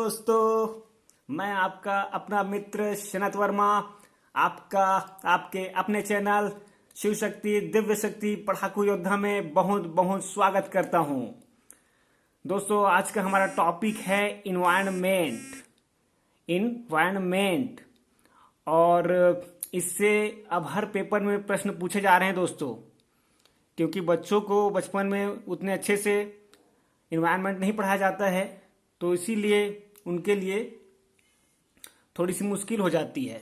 दोस्तों, मैं आपका अपना मित्र शनत वर्मा आपका आपके अपने चैनल शिव शक्ति दिव्य शक्ति पढ़ाकू योद्धा में बहुत बहुत स्वागत करता हूं। दोस्तों, आज का हमारा टॉपिक है इन्वायरमेंट और इससे अब हर पेपर में प्रश्न पूछे जा रहे हैं दोस्तों, क्योंकि बच्चों को बचपन में उतने अच्छे से इन्वायरमेंट नहीं पढ़ाया जाता है, तो इसीलिए उनके लिए थोड़ी सी मुश्किल हो जाती है।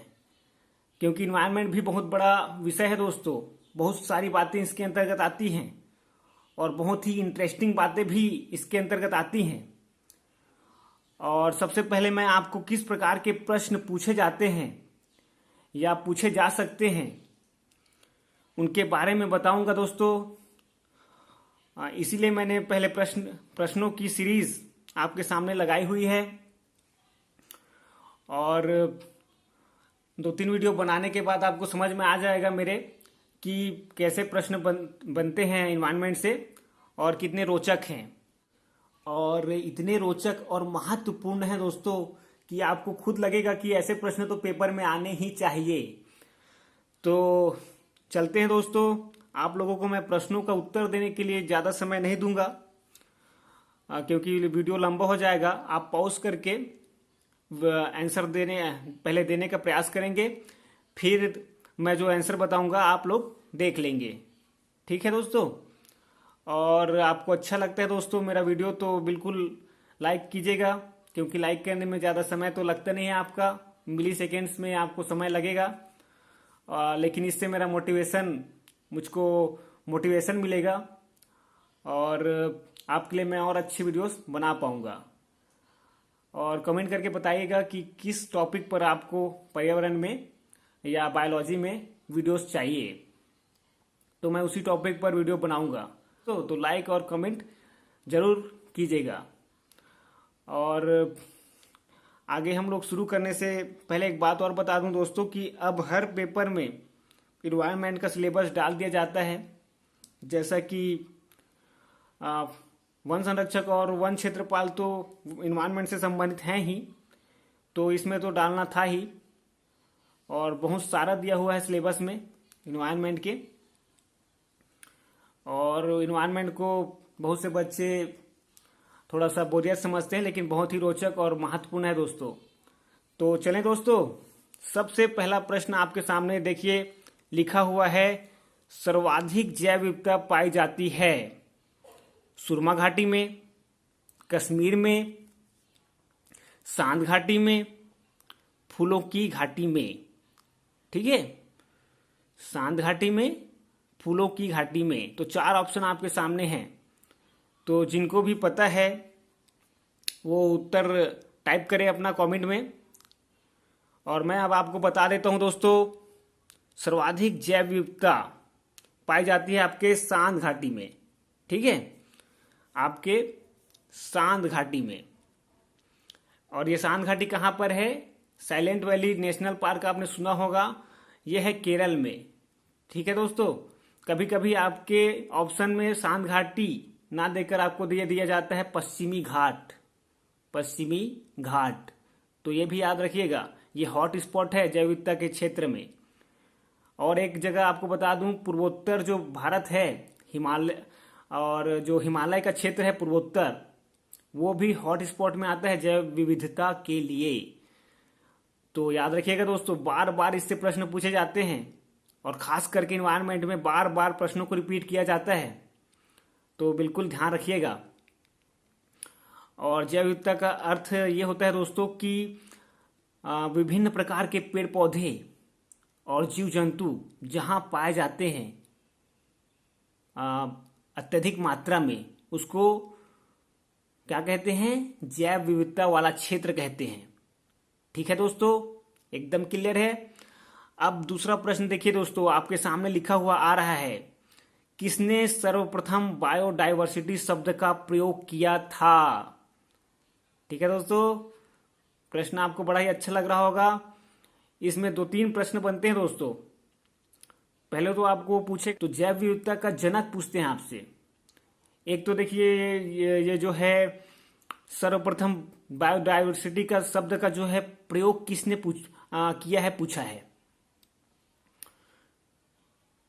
क्योंकि इन्वायरमेंट भी बहुत बड़ा विषय है दोस्तों, बहुत सारी बातें इसके अंतर्गत आती हैं और बहुत ही इंटरेस्टिंग बातें भी इसके अंतर्गत आती हैं। और सबसे पहले मैं आपको किस प्रकार के प्रश्न पूछे जाते हैं या पूछे जा सकते हैं उनके बारे में बताऊंगा दोस्तों। इसीलिए मैंने पहले प्रश्नों की सीरीज आपके सामने लगाई हुई है और 2-3 वीडियो बनाने के बाद आपको समझ में आ जाएगा मेरे कि कैसे प्रश्न बनते हैं इन्वायरमेंट से और कितने रोचक हैं। और इतने रोचक और महत्वपूर्ण हैं दोस्तों कि आपको खुद लगेगा कि ऐसे प्रश्न तो पेपर में आने ही चाहिए। तो चलते हैं दोस्तों, आप लोगों को मैं प्रश्नों का उत्तर देने के लिए ज़्यादा समय नहीं दूंगा क्योंकि वीडियो लंबा हो जाएगा। आप पॉज करके आंसर पहले देने का प्रयास करेंगे, फिर मैं जो आंसर बताऊंगा आप लोग देख लेंगे। ठीक है दोस्तों? और आपको अच्छा लगता है दोस्तों मेरा वीडियो तो बिल्कुल लाइक कीजिएगा, क्योंकि लाइक करने में ज़्यादा समय तो लगता नहीं है, आपका मिली सेकेंड्स में आपको समय लगेगा, लेकिन इससे मेरा मुझको मोटिवेशन मिलेगा और आपके लिए मैं और अच्छी वीडियोस बना पाऊंगा। और कमेंट करके बताइएगा कि किस टॉपिक पर आपको पर्यावरण में या बायोलॉजी में वीडियोस चाहिए, तो मैं उसी टॉपिक पर वीडियो बनाऊंगा। तो लाइक और कमेंट जरूर कीजिएगा। और आगे हम लोग शुरू करने से पहले एक बात और बता दूं दोस्तों कि अब हर पेपर में इन्वायरमेंट का सिलेबस डाल दिया जाता है। जैसा कि वन संरक्षक और वन क्षेत्रपाल तो इन्वायरमेंट से संबंधित हैं ही, तो इसमें तो डालना था ही, और बहुत सारा दिया हुआ है सिलेबस में इन्वायरमेंट के। और इन्वायरमेंट को बहुत से बच्चे थोड़ा सा बोरियत समझते हैं, लेकिन बहुत ही रोचक और महत्वपूर्ण है दोस्तों। तो चलें दोस्तों, सबसे पहला प्रश्न आपके सामने देखिए, लिखा हुआ है सर्वाधिक जैव विविधता पाई जाती है सुरमा घाटी में, कश्मीर में, सांद घाटी में, फूलों की घाटी में। ठीक है, सांद घाटी में, फूलों की घाटी में। तो 4 ऑप्शन आपके सामने हैं, तो जिनको भी पता है वो उत्तर टाइप करें अपना कमेंट में। और मैं अब आपको बता देता हूं दोस्तों, सर्वाधिक जैव विविधता पाई जाती है आपके सांद घाटी में। ठीक है, आपके सांद घाटी में। और ये सांद घाटी कहाँ पर है? साइलेंट वैली नेशनल पार्क आपने सुना होगा, यह है केरल में। ठीक है दोस्तों, कभी कभी आपके ऑप्शन में सांद घाटी ना देकर आपको दिया जाता है पश्चिमी घाट। तो ये भी याद रखिएगा, ये हॉट स्पॉट है जैव विविधता के क्षेत्र में। और एक जगह आपको बता दूं, पूर्वोत्तर जो भारत है, हिमालय और जो हिमालय का क्षेत्र है पूर्वोत्तर, वो भी हॉट स्पॉट में आता है जैव विविधता के लिए। तो याद रखिएगा दोस्तों, बार बार इससे प्रश्न पूछे जाते हैं और खास करके इन्वायरमेंट में बार बार प्रश्नों को रिपीट किया जाता है, तो बिल्कुल ध्यान रखिएगा। और जैव विविधता का अर्थ ये होता है दोस्तों कि विभिन्न प्रकार के पेड़ पौधे और जीव जंतु जहां पाए जाते हैं अत्यधिक मात्रा में, उसको क्या कहते हैं? जैव विविधता वाला क्षेत्र कहते हैं। ठीक है दोस्तों, एकदम क्लियर है। अब दूसरा प्रश्न देखिए दोस्तों, आपके सामने लिखा हुआ आ रहा है, किसने सर्वप्रथम बायोडायवर्सिटी शब्द का प्रयोग किया था? ठीक है दोस्तों, प्रश्न आपको बड़ा ही अच्छा लग रहा होगा। इसमें 2-3 प्रश्न बनते हैं दोस्तों। पहले तो आपको पूछे तो जैव विविधता का जनक पूछते हैं आपसे। एक तो देखिए ये जो है सर्वप्रथम बायोडायवर्सिटी का शब्द का जो है प्रयोग किसने किया है, पूछा है।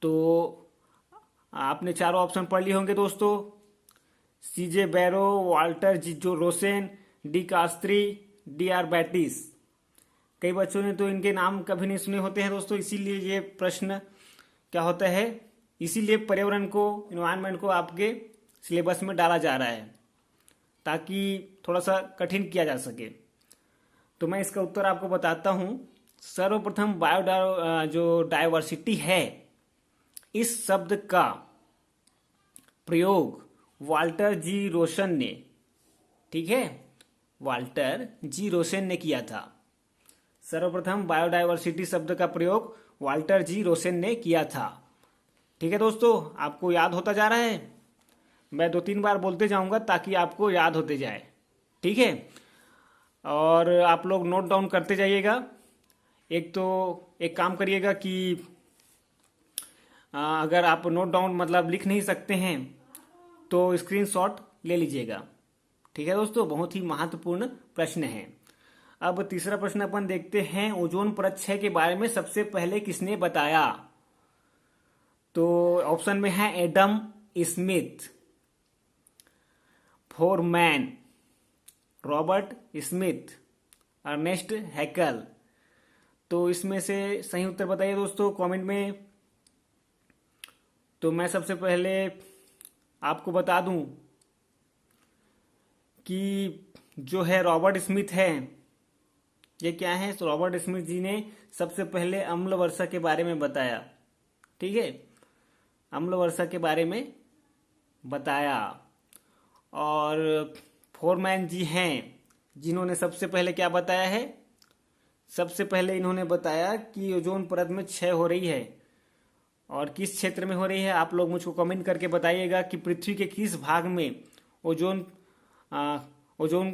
तो आपने चारों ऑप्शन पढ़ लिए होंगे दोस्तों। सीजे बैरो, वाल्टर जो रोसेन, डी कास्त्री, डी आर बैटिस। कई बच्चों ने तो इनके नाम कभी नहीं सुने होते हैं दोस्तों, इसीलिए ये प्रश्न क्या होता है, इसीलिए पर्यावरण को, इन्वायरमेंट को आपके सिलेबस में डाला जा रहा है ताकि थोड़ा सा कठिन किया जा सके। तो मैं इसका उत्तर आपको बताता हूं। सर्वप्रथम जो डायवर्सिटी है, इस शब्द का प्रयोग वाल्टर जी रोशन ने, ठीक है, वाल्टर जी रोशन ने किया था। सर्वप्रथम बायोडायवर्सिटी शब्द का प्रयोग वाल्टर जी रोशन ने किया था। ठीक है दोस्तों, आपको याद होता जा रहा है। मैं 2-3 बार बोलते जाऊंगा ताकि आपको याद होते जाए, ठीक है। और आप लोग नोट डाउन करते जाइएगा। एक काम करिएगा कि अगर आप नोट डाउन मतलब लिख नहीं सकते हैं तो स्क्रीनशॉट ले लीजिएगा। ठीक है दोस्तों, बहुत ही महत्वपूर्ण प्रश्न है। अब तीसरा प्रश्न अपन देखते हैं, ओजोन परत क्षय के बारे में सबसे पहले किसने बताया। तो ऑप्शन में है Adam Smith, Foreman, Robert Smith, Ernest Haeckel. तो इसमें से सही उत्तर बताइए दोस्तों कमेंट में। तो मैं सबसे पहले आपको बता दूं कि जो है रॉबर्ट स्मिथ है, ये क्या है, तो रॉबर्ट स्मिथ जी ने सबसे पहले अम्ल वर्षा के बारे में बताया। ठीक है, अम्ल वर्षा के बारे में बताया। और फोरमैन जी हैं जिन्होंने सबसे पहले क्या बताया है, सबसे पहले इन्होंने बताया कि ओजोन परत में क्षय हो रही है। और किस क्षेत्र में हो रही है, आप लोग मुझको कमेंट करके बताइएगा कि पृथ्वी के किस भाग में ओजोन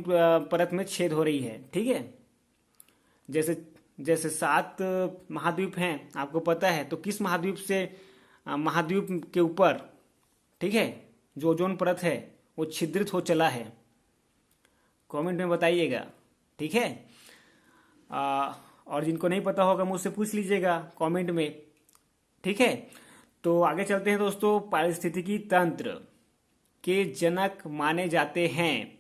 परत में छेद हो रही है। ठीक है, जैसे 7 महाद्वीप हैं आपको पता है, तो किस महाद्वीप से महाद्वीप के ऊपर, ठीक है, जो ओजोन परत है वो छिद्रित हो चला है, कमेंट में बताइएगा। ठीक है, और जिनको नहीं पता होगा मुझसे पूछ लीजिएगा कमेंट में। ठीक है, तो आगे चलते हैं दोस्तों। पारिस्थितिकी तंत्र के जनक माने जाते हैं,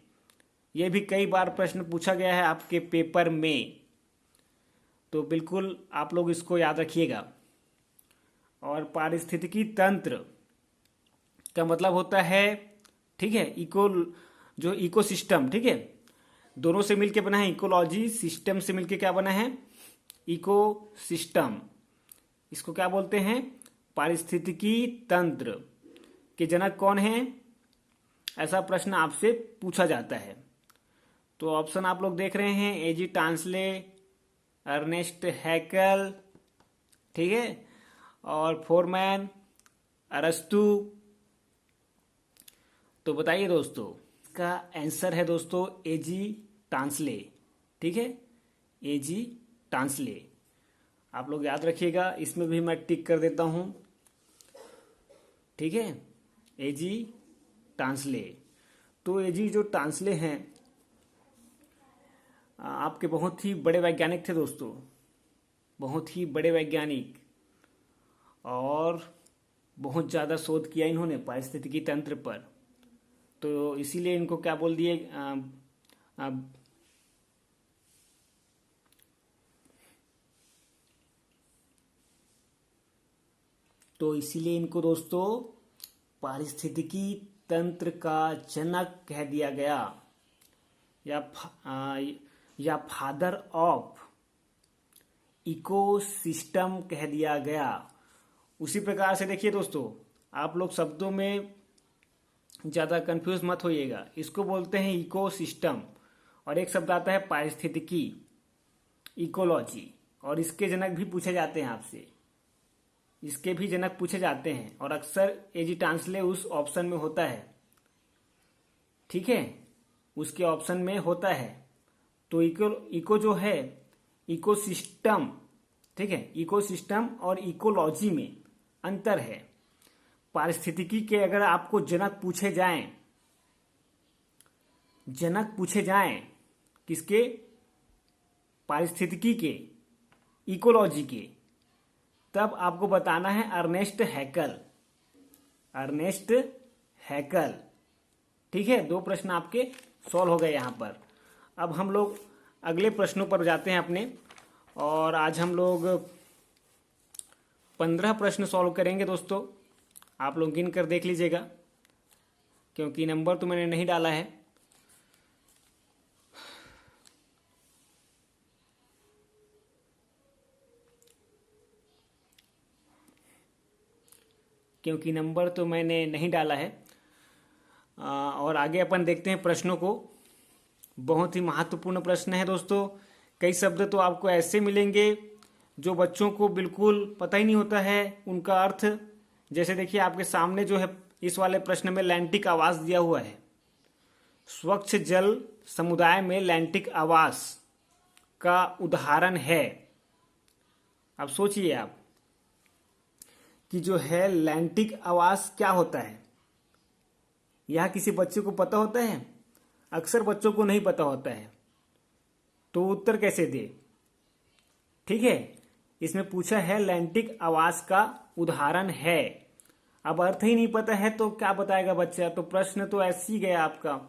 ये भी कई बार प्रश्न पूछा गया है आपके पेपर में, तो बिल्कुल आप लोग इसको याद रखिएगा। और पारिस्थितिकी तंत्र का मतलब होता है, ठीक है, जो इकोसिस्टम, ठीक है, दोनों से मिलके बना है। इकोलॉजी सिस्टम से मिलके क्या बना है, इकोसिस्टम। इसको क्या बोलते हैं, पारिस्थितिकी तंत्र के जनक कौन है, ऐसा प्रश्न आपसे पूछा जाता है। तो ऑप्शन आप लोग देख रहे हैं, एजी टांसले, अर्नेस्ट हैकल, ठीक है, और फोरमैन, अरस्तु। तो बताइए दोस्तों, इसका आंसर है दोस्तों एजी टांसले। ठीक है, एजी टांसले, आप लोग याद रखिएगा। इसमें भी मैं टिक कर देता हूं, ठीक है, एजी टांसले। तो एजी जो टांसले हैं आपके बहुत ही बड़े वैज्ञानिक थे दोस्तों, बहुत ही बड़े वैज्ञानिक, और बहुत ज़्यादा शोध किया इन्होंने पारिस्थितिकी तंत्र पर। तो इसीलिए इनको क्या बोल दिए, तो इसीलिए इनको दोस्तों पारिस्थितिकी तंत्र का जनक कह दिया गया, या फादर ऑफ इकोसिस्टम कह दिया गया। उसी प्रकार से देखिए दोस्तों, आप लोग शब्दों में ज़्यादा कंफ्यूज मत होइएगा। इसको बोलते हैं इकोसिस्टम, और एक शब्द आता है पारिस्थितिकी, इकोलॉजी, और इसके जनक भी पूछे जाते हैं आपसे, इसके भी जनक पूछे जाते हैं, और अक्सर एजी टांसले उस ऑप्शन में होता है। ठीक है, उसके ऑप्शन में होता है। तो इको जो है इकोसिस्टम, ठीक है, इकोसिस्टम और इकोलॉजी में अंतर है। पारिस्थितिकी के अगर आपको जनक पूछे जाएं, किसके? पारिस्थितिकी के, इकोलॉजी के। तब आपको बताना है अर्नेस्ट हैकल। अर्नेस्ट हैकल। ठीक है, 2 प्रश्न आपके सॉल्व हो गए यहाँ पर। अब हम लोग अगले प्रश्नों पर जाते हैं अपने, और आज हम लोग 15 प्रश्न सॉल्व करेंगे दोस्तों। आप लोग गिन कर देख लीजिएगा, क्योंकि नंबर तो मैंने नहीं डाला है। और आगे अपन देखते हैं प्रश्नों को। बहुत ही महत्वपूर्ण प्रश्न है दोस्तों। कई शब्द तो आपको ऐसे मिलेंगे जो बच्चों को बिल्कुल पता ही नहीं होता है उनका अर्थ। जैसे देखिए आपके सामने जो है इस वाले प्रश्न में लैंटिक आवास दिया हुआ है। स्वच्छ जल समुदाय में लैंटिक आवास का उदाहरण है। अब सोचिए आप कि जो है लैंटिक आवास क्या होता है। यह किसी बच्चे को पता होता है? अक्सर बच्चों को नहीं पता होता है, तो उत्तर कैसे दे? ठीक है, इसमें पूछा है लैंटिक आवास का उदाहरण है। अब अर्थ ही नहीं पता है तो क्या बताएगा बच्चा? तो प्रश्न तो ऐसे ही गया आपका,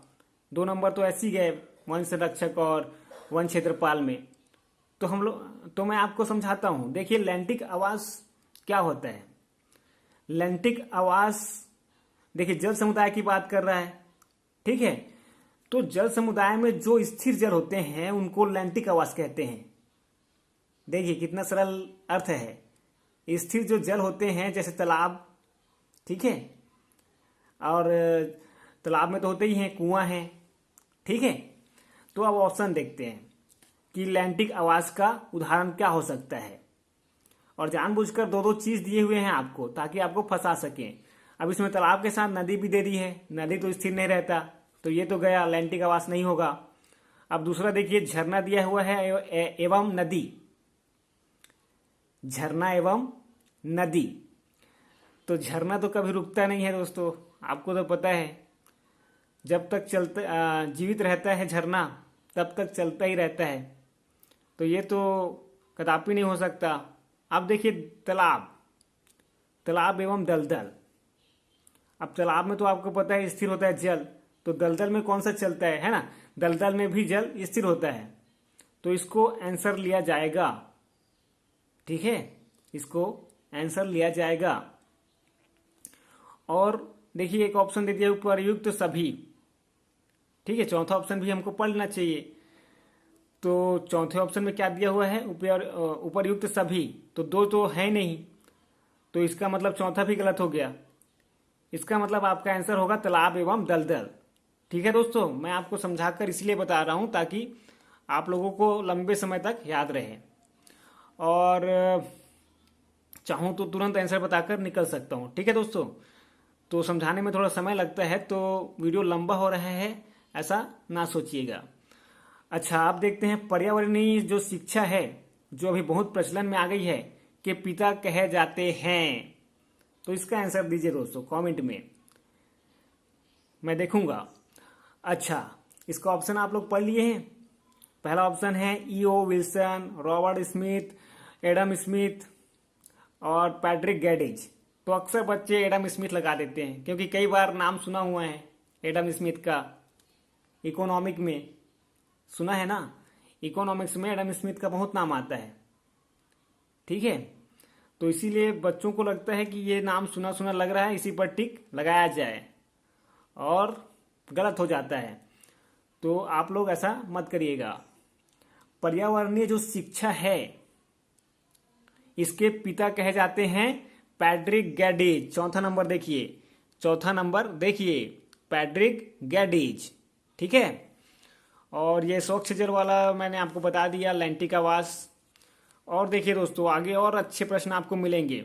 2 नंबर तो ऐसे ही गए वन संरक्षक और वन क्षेत्रपाल में। तो मैं आपको समझाता हूं। देखिए लैंटिक आवास क्या होता है। लैंटिक आवास देखिए जल समुदाय की बात कर रहा है। ठीक है, तो जल समुदाय में जो स्थिर जल होते हैं उनको लैंटिक आवास कहते हैं। देखिए कितना सरल अर्थ है। स्थिर जो जल होते हैं जैसे तालाब, ठीक है, और तालाब में तो होते ही हैं, कुआं है। ठीक है, तो अब ऑप्शन देखते हैं कि लैंटिक आवास का उदाहरण क्या हो सकता है। और जानबूझकर 2-2 चीज दिए हुए हैं आपको ताकि आपको फंसा सकें। अब इसमें तालाब के साथ नदी भी दे दी है। नदी तो स्थिर नहीं रहता, तो ये तो गया, लैंटिक आवास नहीं होगा। अब दूसरा देखिए झरना दिया हुआ है एवं नदी। झरना एवं नदी, तो झरना तो कभी रुकता नहीं है दोस्तों, आपको तो पता है। जब तक जीवित रहता है झरना तब तक चलता ही रहता है, तो ये तो कदापि नहीं हो सकता। अब देखिए तालाब एवं दलदल। अब तालाब में तो आपको पता है स्थिर होता है जल, तो दलदल में कौन सा चलता है ना? दलदल में भी जल स्थिर होता है, तो इसको आंसर लिया जाएगा। ठीक है, इसको आंसर लिया जाएगा। और देखिए एक ऑप्शन दे दिया उपर्युक्त सभी। ठीक है, चौथा ऑप्शन भी हमको पढ़ लेना चाहिए। तो चौथे ऑप्शन में क्या दिया हुआ है? उपर्युक्त सभी, तो 2 तो है नहीं, तो इसका मतलब चौथा भी गलत हो गया। इसका मतलब आपका आंसर होगा तालाब एवं दलदल। ठीक है दोस्तों, मैं आपको समझाकर इसलिए बता रहा हूं ताकि आप लोगों को लंबे समय तक याद रहे, और चाहूं तो तुरंत आंसर बताकर निकल सकता हूं। ठीक है दोस्तों, तो समझाने में थोड़ा समय लगता है, तो वीडियो लंबा हो रहा है ऐसा ना सोचिएगा। अच्छा, आप देखते हैं पर्यावरणीय जो शिक्षा है, जो अभी बहुत प्रचलन में आ गई है, कि पिता कहे जाते हैं। तो इसका आंसर दीजिए दोस्तों कमेंट में, मैं देखूंगा। अच्छा, इसका ऑप्शन आप लोग पढ़ लिए हैं। पहला ऑप्शन है E O Wilson, Robert Smith, Adam Smith और पैट्रिक गैडिज। तो अक्सर बच्चे एडम स्मिथ लगा देते हैं, क्योंकि कई बार नाम सुना हुआ है एडम स्मिथ का। इकोनॉमिक में सुना है ना, इकोनॉमिक्स में एडम स्मिथ का बहुत नाम आता है। ठीक है, तो इसीलिए बच्चों को लगता है कि ये नाम सुना सुना लग रहा है, इसी पर टिक लगाया जाए, और गलत हो जाता है। तो आप लोग ऐसा मत करिएगा। पर्यावरणीय जो शिक्षा है, इसके पिता कहे जाते हैं पैट्रिक गैडिज। चौथा नंबर देखिए, पैट्रिक गैडिज। ठीक है, और ये स्वच्छ जल वाला मैंने आपको बता दिया, लैंटिक आवास। और देखिए दोस्तों आगे और अच्छे प्रश्न आपको मिलेंगे,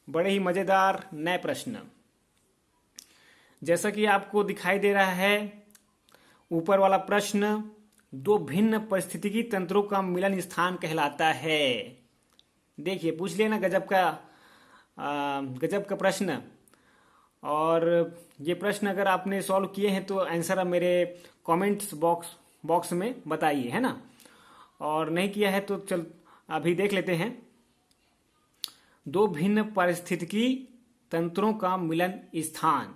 बड़े ही मजेदार नए प्रश्न। जैसा कि आपको दिखाई दे रहा है ऊपर वाला प्रश्न, 2 भिन्न पारिस्थितिकी तंत्रों का मिलन स्थान कहलाता है। देखिए पूछ लिया ना, गजब का प्रश्न। और ये प्रश्न अगर आपने सॉल्व किए हैं तो आंसर अब मेरे कमेंट्स बॉक्स बॉक्स में बताइए, है ना। और नहीं किया है तो चल अभी देख लेते हैं। दो भिन्न पारिस्थितिकी तंत्रों का मिलन स्थान,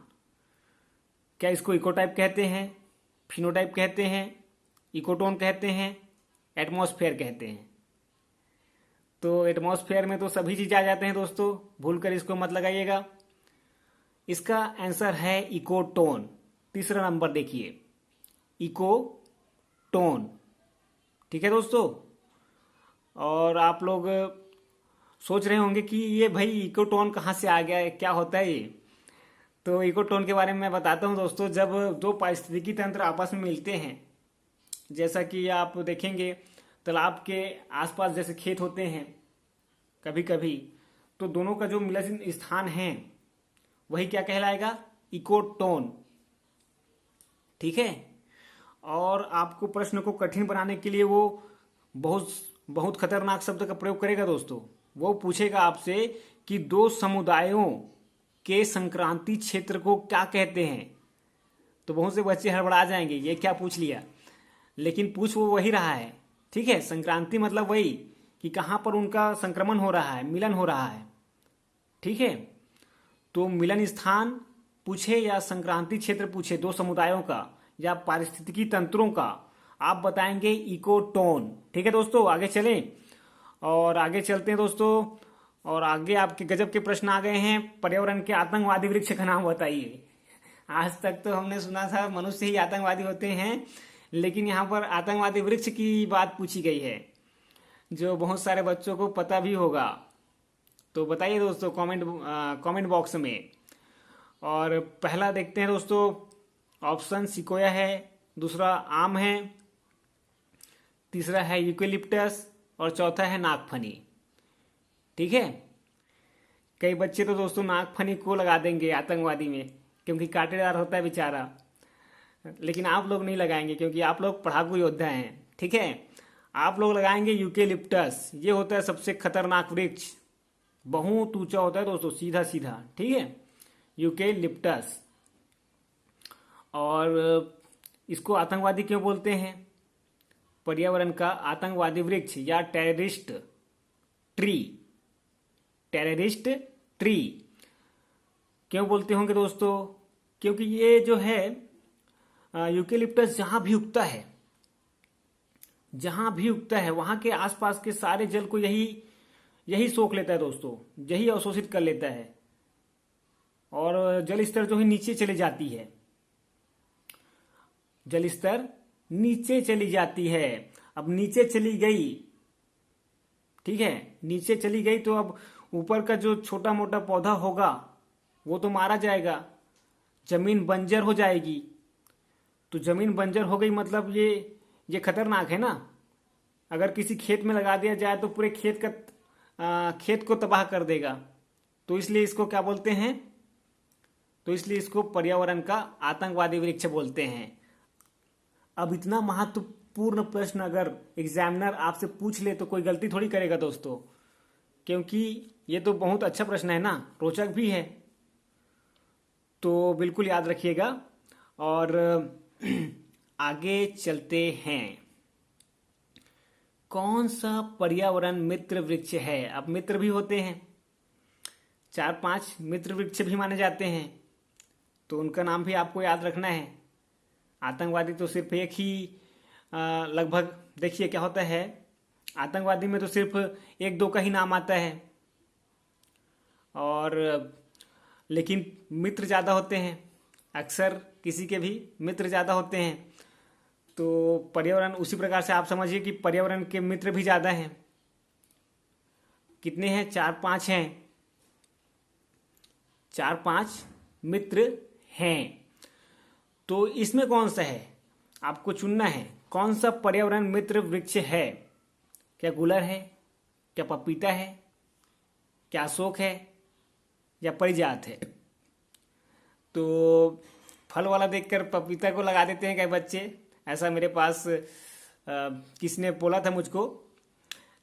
क्या इसको इकोटाइप कहते हैं, फिनोटाइप कहते हैं, इकोटोन कहते हैं, एटमॉस्फेयर कहते हैं। तो एटमॉस्फेयर में तो सभी चीज आ जाते हैं दोस्तों, भूलकर इसको मत लगाइएगा। इसका आंसर है इकोटोन। तीसरा नंबर देखिए, इकोटोन। ठीक है दोस्तों। और आप लोग सोच रहे होंगे कि ये भाई इकोटोन कहाँ से आ गया है, क्या होता है ये। तो इकोटोन के बारे में मैं बताता हूँ दोस्तों। जब दो पारिस्थितिकी तंत्र आपस में मिलते हैं, जैसा कि आप देखेंगे तालाब के आसपास जैसे खेत होते हैं कभी कभी, तो दोनों का जो मिलन स्थान है वही क्या कहलाएगा, इकोटोन। ठीक है। और आपको प्रश्न को कठिन बनाने के लिए वो बहुत बहुत खतरनाक शब्द का प्रयोग करेगा दोस्तों। वो पूछेगा आपसे कि दो समुदायों के संक्रांति क्षेत्र को क्या कहते हैं। तो बहुत से बच्चे हड़बड़ा जाएंगे, ये क्या पूछ लिया, लेकिन पूछ वो वही रहा है। ठीक है, संक्रांति मतलब वही कि कहाँ पर उनका संक्रमण हो रहा है, मिलन हो रहा है। ठीक है, तो मिलन स्थान पूछे या संक्रांति क्षेत्र पूछे दो समुदायों का या पारिस्थितिकी तंत्रों का, आप बताएंगे इकोटोन। ठीक है दोस्तों, आगे चलें और आगे चलते हैं दोस्तों। और आगे आपके गजब के प्रश्न आ गए हैं। पर्यावरण के आतंकवादी वृक्ष का नाम बताइए। आज तक तो हमने सुना था मनुष्य ही आतंकवादी होते हैं, लेकिन यहाँ पर आतंकवादी वृक्ष की बात पूछी गई है, जो बहुत सारे बच्चों को पता भी होगा। तो बताइए दोस्तों कमेंट बॉक्स में। और पहला देखते हैं दोस्तों, ऑप्शन सिकोया है, दूसरा आम है, तीसरा है यूकेलिप्टस और चौथा है नागफनी। ठीक है। कई बच्चे तो दोस्तों नागफनी को लगा देंगे आतंकवादी में, क्योंकि कांटेदार होता है बेचारा, लेकिन आप लोग नहीं लगाएंगे क्योंकि आप लोग पढ़ाकू योद्धा हैं। ठीक है, आप लोग लगाएंगे यूकेलिप्टस। ये होता है सबसे खतरनाक वृक्ष, बहुत ऊंचा होता है दोस्तों, सीधा सीधा। ठीक है, यूकेलिप्टस। और इसको आतंकवादी क्यों बोलते हैं, पर्यावरण का आतंकवादी वृक्ष या टेररिस्ट ट्री, टेररिस्ट ट्री क्यों बोलते होंगे दोस्तों, क्योंकि ये जो है यूकेलिप्टस जहां भी उगता है वहां के आसपास के सारे जल को यही सोख लेता है दोस्तों, यही अवशोषित कर लेता है। और जल स्तर जो है नीचे चली जाती है, जल स्तर नीचे चली जाती है। अब नीचे चली गई, ठीक है, नीचे चली गई तो अब ऊपर का जो छोटा मोटा पौधा होगा वो तो मारा जाएगा, जमीन बंजर हो जाएगी। तो जमीन बंजर हो गई मतलब ये खतरनाक है ना। अगर किसी खेत में लगा दिया जाए तो पूरे खेत को तबाह कर देगा। तो इसलिए इसको क्या बोलते हैं, तो इसलिए इसको पर्यावरण का आतंकवादी वृक्ष बोलते हैं। अब इतना महत्वपूर्ण प्रश्न अगर एग्जामिनर आपसे पूछ ले तो कोई गलती थोड़ी करेगा दोस्तों, क्योंकि ये तो बहुत अच्छा प्रश्न है ना, रोचक भी है। तो बिल्कुल याद रखिएगा। और आगे चलते हैं, कौन सा पर्यावरण मित्र वृक्ष है। अब मित्र भी होते हैं, 4-5 मित्र वृक्ष भी माने जाते हैं, तो उनका नाम भी आपको याद रखना है। आतंकवादी तो सिर्फ एक ही लगभग, देखिए क्या होता है, आतंकवादी में तो सिर्फ 1-2 का ही नाम आता है, और लेकिन मित्र ज़्यादा होते हैं, अक्सर किसी के भी मित्र ज़्यादा होते हैं। तो पर्यावरण उसी प्रकार से आप समझिए कि पर्यावरण के मित्र भी ज़्यादा हैं। कितने हैं, 4-5 हैं, 4-5 मित्र हैं। तो इसमें कौन सा है, आपको चुनना है कौन सा पर्यावरण मित्र वृक्ष है। क्या गुलर है, क्या पपीता है, क्या अशोक है, या परिजात है। तो फल वाला देखकर पपीता को लगा देते हैं कई बच्चे, ऐसा मेरे पास किसने बोला था मुझको,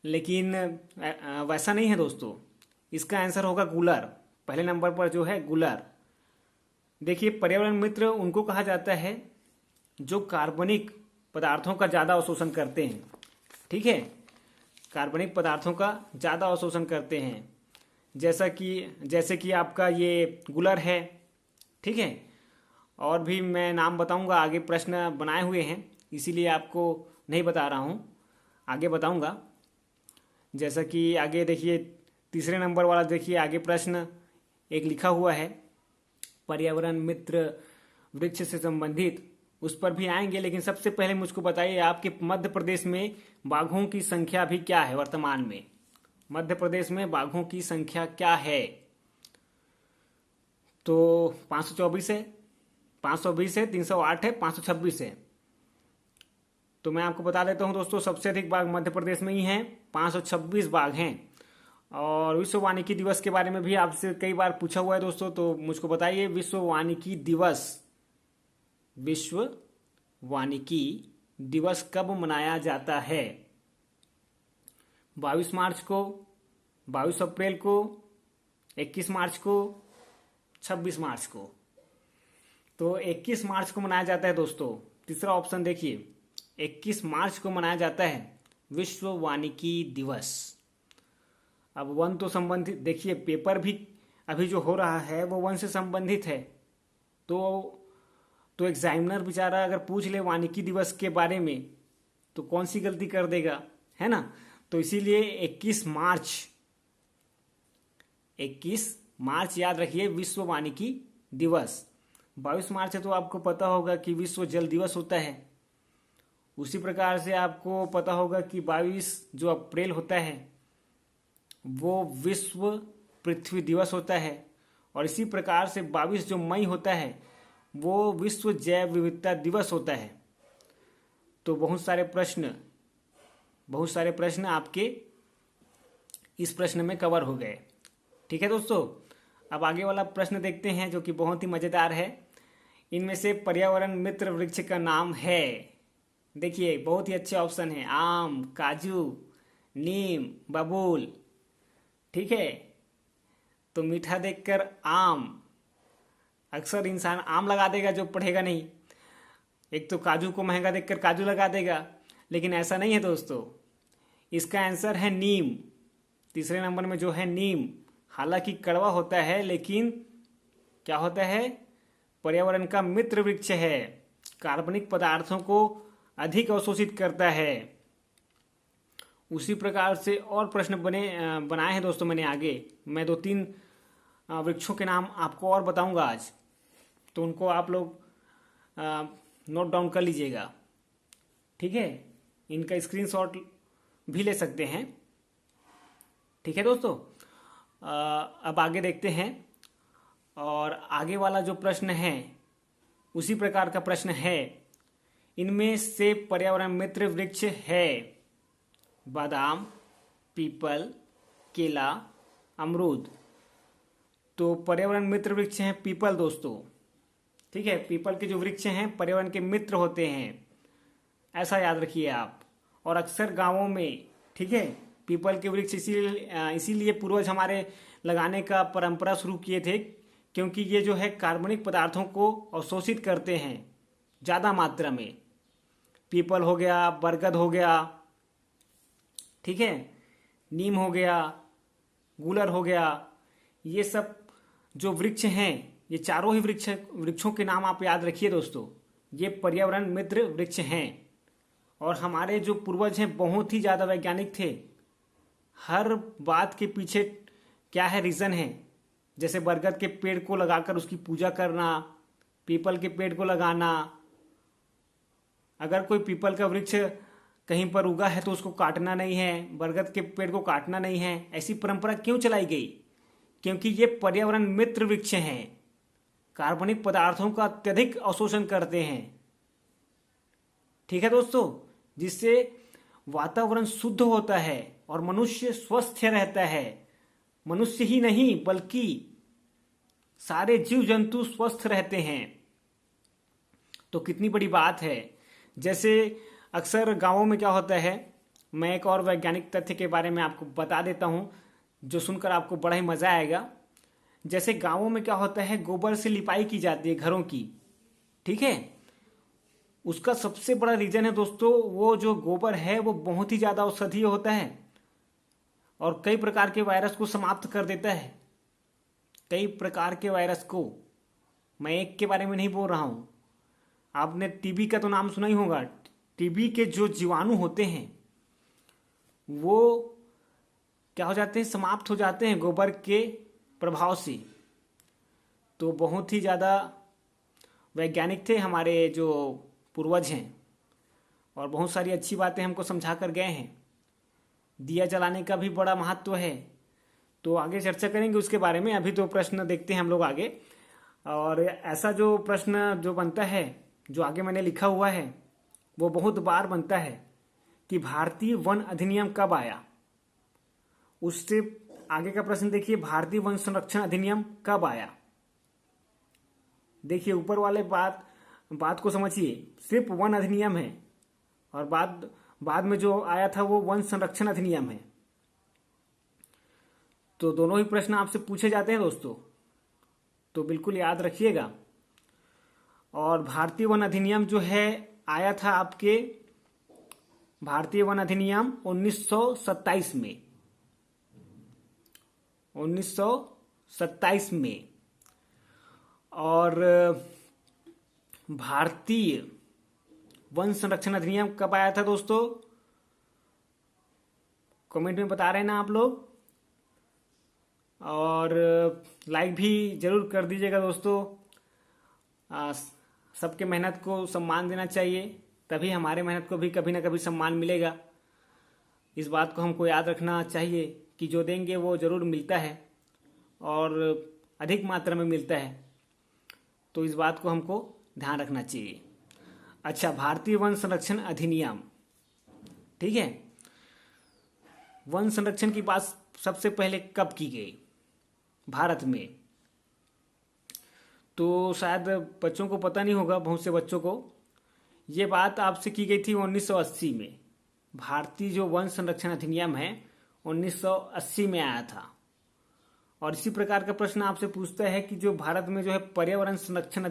लेकिन वैसा नहीं है दोस्तों। इसका आंसर होगा गुलर, पहले नंबर पर जो है गुलर। देखिए पर्यावरण मित्र उनको कहा जाता है जो कार्बनिक पदार्थों का ज़्यादा अवशोषण करते हैं। ठीक है, कार्बनिक पदार्थों का ज़्यादा अवशोषण करते हैं, जैसे कि आपका ये गुलर है। ठीक है, और भी मैं नाम बताऊंगा, आगे प्रश्न बनाए हुए हैं, इसीलिए आपको नहीं बता रहा हूँ, आगे बताऊंगा। जैसा कि आगे देखिए, तीसरे नंबर वाला देखिए, आगे प्रश्न एक लिखा हुआ है पर्यावरण मित्र वृक्ष से संबंधित, उस पर भी आएंगे। लेकिन सबसे पहले मुझको बताइए, आपके मध्य प्रदेश में बाघों की संख्या भी क्या है वर्तमान में? मध्य प्रदेश में बाघों की संख्या क्या है? तो 524 है, 520 है, 308 है, 526 है। तो मैं आपको बता देता हूं दोस्तों, सबसे अधिक बाघ मध्य प्रदेश में ही हैं, 526 बाघ हैं। और विश्व वानिकी दिवस के बारे में भी आपसे कई बार पूछा हुआ है दोस्तों, तो मुझको बताइए विश्व वानिकी दिवस, विश्व वानिकी दिवस कब मनाया जाता है? 22 मार्च को, 22 अप्रैल को, 21 मार्च को, 26 मार्च को। तो 21 मार्च को मनाया जाता है दोस्तों। तीसरा ऑप्शन देखिए, 21 मार्च को मनाया जाता है विश्व वानिकी दिवस। अब वन तो संबंधित, देखिए पेपर भी अभी जो हो रहा है वो वन से संबंधित है। तो एग्जामिनर बेचारा अगर पूछ ले वानिकी दिवस के बारे में तो कौन सी गलती कर देगा, है ना? तो इसीलिए 21 मार्च याद रखिए, विश्व वानिकी दिवस। 22 मार्च है तो आपको पता होगा कि विश्व जल दिवस होता है। उसी प्रकार से आपको पता होगा कि 22 जो अप्रैल होता है वो विश्व पृथ्वी दिवस होता है। और इसी प्रकार से 22 जो मई होता है वो विश्व जैव विविधता दिवस होता है। तो बहुत सारे प्रश्न आपके इस प्रश्न में कवर हो गए। ठीक है दोस्तों, अब आगे वाला प्रश्न देखते हैं जो कि बहुत ही मजेदार है। इनमें से पर्यावरण मित्र वृक्ष का नाम है, देखिए बहुत ही अच्छे ऑप्शन है, आम, काजू, नीम, बबूल। ठीक है, तो मीठा देखकर आम, अक्सर इंसान आम लगा देगा जो पढ़ेगा नहीं। एक तो काजू को महंगा देखकर काजू लगा देगा, लेकिन ऐसा नहीं है दोस्तों। इसका आंसर है नीम। तीसरे नंबर में जो है नीम, हालांकि कड़वा होता है लेकिन क्या होता है, पर्यावरण का मित्र वृक्ष है, कार्बनिक पदार्थों को अधिक अवशोषित करता है। उसी प्रकार से और प्रश्न बनाए हैं दोस्तों मैंने आगे। मैं 2-3 वृक्षों के नाम आपको और बताऊंगा आज, तो उनको आप लोग नोट डाउन कर लीजिएगा। ठीक है, इनका स्क्रीनशॉट भी ले सकते हैं। ठीक है दोस्तों, अब आगे देखते हैं। और आगे वाला जो प्रश्न है उसी प्रकार का प्रश्न है, इनमें से पर्यावरण मित्र वृक्ष है बादाम, पीपल, केला, अमरूद। तो पर्यावरण मित्र वृक्ष हैं पीपल दोस्तों। ठीक है, पीपल के जो वृक्ष हैं पर्यावरण के मित्र होते हैं, ऐसा याद रखिए आप। और अक्सर गांवों में, ठीक है, पीपल के वृक्ष इसीलिए पूर्वज हमारे लगाने का परंपरा शुरू किए थे, क्योंकि ये जो है कार्बनिक पदार्थों को अवशोषित करते हैं ज़्यादा मात्रा में। पीपल हो गया, बरगद हो गया, ठीक है, नीम हो गया, गूलर हो गया, ये सब जो वृक्ष हैं, ये चारों ही वृक्षों के नाम आप याद रखिए दोस्तों। ये पर्यावरण मित्र वृक्ष हैं। और हमारे जो पूर्वज हैं बहुत ही ज़्यादा वैज्ञानिक थे। हर बात के पीछे क्या है, रीज़न है। जैसे बरगद के पेड़ को लगाकर उसकी पूजा करना, पीपल के पेड़ को लगाना, अगर कोई पीपल का वृक्ष कहीं पर उगा है तो उसको काटना नहीं है, बरगद के पेड़ को काटना नहीं है। ऐसी परंपरा क्यों चलाई गई? क्योंकि ये पर्यावरण मित्र वृक्ष हैं, कार्बनिक पदार्थों का अत्यधिक अवशोषण करते हैं। ठीक है दोस्तों, जिससे वातावरण शुद्ध होता है और मनुष्य स्वस्थ रहता है। मनुष्य ही नहीं बल्कि सारे जीव जंतु स्वस्थ रहते हैं। तो कितनी बड़ी बात है। जैसे अक्सर गांवों में क्या होता है, मैं एक और वैज्ञानिक तथ्य के बारे में आपको बता देता हूं जो सुनकर आपको बड़ा ही मजा आएगा। जैसे गांवों में क्या होता है, गोबर से लिपाई की जाती है घरों की, ठीक है। उसका सबसे बड़ा रीजन है दोस्तों, वो जो गोबर है वो बहुत ही ज़्यादा औषधीय होता है और कई प्रकार के वायरस को समाप्त कर देता है। कई प्रकार के वायरस को, मैं एक के बारे में नहीं बोल रहा हूँ। आपने टीबी का तो नाम सुना ही होगा। टीबी के जो जीवाणु होते हैं वो क्या हो जाते हैं, समाप्त हो जाते हैं गोबर के प्रभाव से। तो बहुत ही ज़्यादा वैज्ञानिक थे हमारे जो पूर्वज हैं और बहुत सारी अच्छी बातें हमको समझा कर गए हैं। दिया जलाने का भी बड़ा महत्व है, तो आगे चर्चा करेंगे उसके बारे में। अभी तो प्रश्न देखते हैं हम लोग आगे। और ऐसा जो प्रश्न जो बनता है, जो आगे मैंने लिखा हुआ है, वो बहुत बार बनता है कि भारतीय वन अधिनियम कब आया। उससे आगे का प्रश्न देखिए, भारतीय वन संरक्षण अधिनियम कब आया। देखिए ऊपर वाले बात को समझिए, सिर्फ वन अधिनियम है और बाद में जो आया था वो वन संरक्षण अधिनियम है। तो दोनों ही प्रश्न आपसे पूछे जाते हैं दोस्तों, तो बिल्कुल याद रखिएगा। और भारतीय वन अधिनियम जो है आया था आपके, भारतीय वन अधिनियम 1927 में, 1927 में। और भारतीय वन संरक्षण अधिनियम कब आया था दोस्तों, कमेंट में बता रहे हैं ना आप लोग। और लाइक भी जरूर कर दीजिएगा दोस्तों। सबके मेहनत को सम्मान देना चाहिए, तभी हमारे मेहनत को भी कभी ना कभी सम्मान मिलेगा। इस बात को हमको याद रखना चाहिए कि जो देंगे वो जरूर मिलता है और अधिक मात्रा में मिलता है, तो इस बात को हमको ध्यान रखना चाहिए। अच्छा, भारतीय वन संरक्षण अधिनियम, ठीक है। वन संरक्षण की बात सबसे पहले कब की गई भारत में, तो शायद बच्चों को पता नहीं होगा, बहुत से बच्चों को। ये बात आपसे की गई थी 1980 में। भारतीय जो वन संरक्षण अधिनियम है 1980 में आया था। और इसी प्रकार का प्रश्न आपसे पूछता है कि जो भारत में जो है पर्यावरण संरक्षण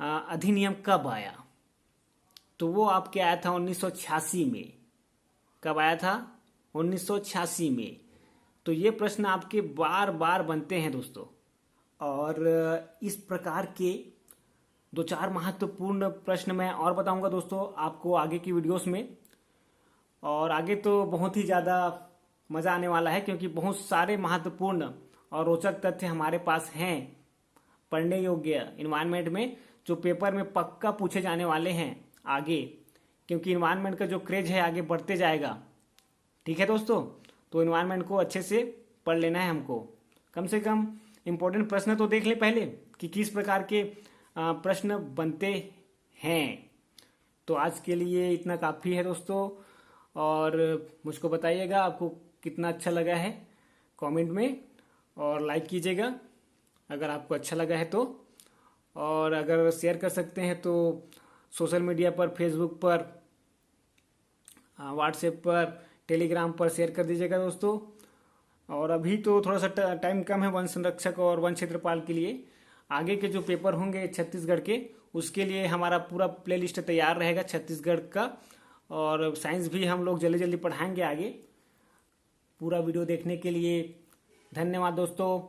अधिनियम कब आया, तो वो आपके आया था 1986 में। कब आया था, 1986 में। तो ये प्रश्न आपके बार बार बनते हैं दोस्तों। और इस प्रकार के दो चार महत्वपूर्ण प्रश्न मैं और बताऊंगा दोस्तों आपको आगे की वीडियोस में। और आगे तो बहुत ही ज़्यादा मज़ा आने वाला है, क्योंकि बहुत सारे महत्वपूर्ण और रोचक तथ्य हमारे पास हैं पढ़ने योग्य इन्वायरमेंट में, जो पेपर में पक्का पूछे जाने वाले हैं आगे, क्योंकि इन्वायरमेंट का जो क्रेज है आगे बढ़ते जाएगा। ठीक है दोस्तों, तो इन्वायरमेंट को अच्छे से पढ़ लेना है हमको। कम से कम इम्पोर्टेंट प्रश्न तो देख ले पहले कि किस प्रकार के प्रश्न बनते हैं। तो आज के लिए इतना काफ़ी है दोस्तों। और मुझको बताइएगा आपको कितना अच्छा लगा है कमेंट में, और लाइक कीजिएगा अगर आपको अच्छा लगा है तो। और अगर शेयर कर सकते हैं तो सोशल मीडिया पर, फेसबुक पर, व्हाट्सएप पर, टेलीग्राम पर शेयर कर दीजिएगा दोस्तों। और अभी तो थोड़ा सा टाइम कम है वन संरक्षक और वन क्षेत्रपाल के लिए। आगे के जो पेपर होंगे छत्तीसगढ़ के, उसके लिए हमारा पूरा प्लेलिस्ट तैयार रहेगा छत्तीसगढ़ का। और साइंस भी हम लोग जल्दी जल्दी पढ़ाएंगे आगे। पूरा वीडियो देखने के लिए धन्यवाद दोस्तों।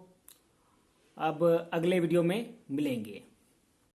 अब अगले वीडियो में मिलेंगे।